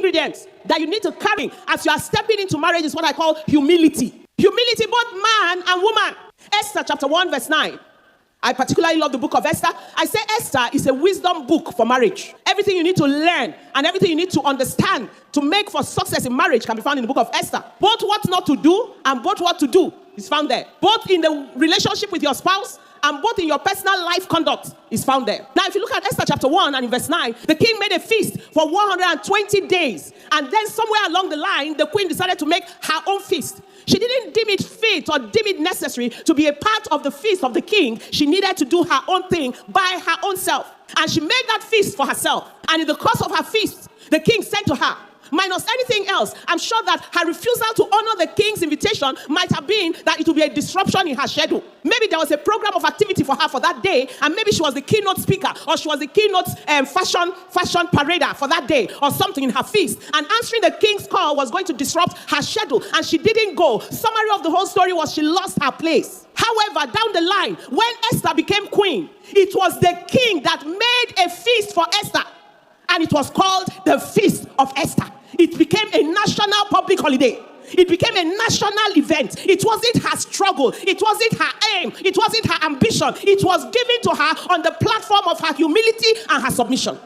ingredients that you need to carry as you are stepping into marriage is what I call humility. Humility, both man and woman. Esther chapter 1 verse 9. I particularly love the book of Esther. I say Esther is a wisdom book for marriage. Everything you need to learn and everything you need to understand to make for success in marriage can be found in the book of Esther. Both what not to do and both what to do is found there. Both in the relationship with your spouse and both in your personal life conduct is found there. Now, if you look at Esther chapter 1 and in verse 9, the king made a feast for 120 days. And then somewhere along the line, the queen decided to make her own feast. She didn't deem it fit or deem it necessary to be a part of the feast of the king. She needed to do her own thing by her own self. And she made that feast for herself. And in the course of her feast, the king said to her, minus anything else, I'm sure that her refusal to honor the king's invitation might have been that it would be a disruption in her schedule. Maybe there was a program of activity for her for that day, and maybe she was the keynote speaker, or she was the keynote fashion parader for that day, or something in her feast. And answering the king's call was going to disrupt her schedule, and she didn't go. Summary of the whole story was she lost her place. However, down the line, when Esther became queen, it was the king that made a feast for Esther, and it was called the Feast of Esther. It became a national public holiday. It became a national event. It wasn't her struggle. It wasn't her aim. It wasn't her ambition. It was given to her on the platform of her humility and her submission.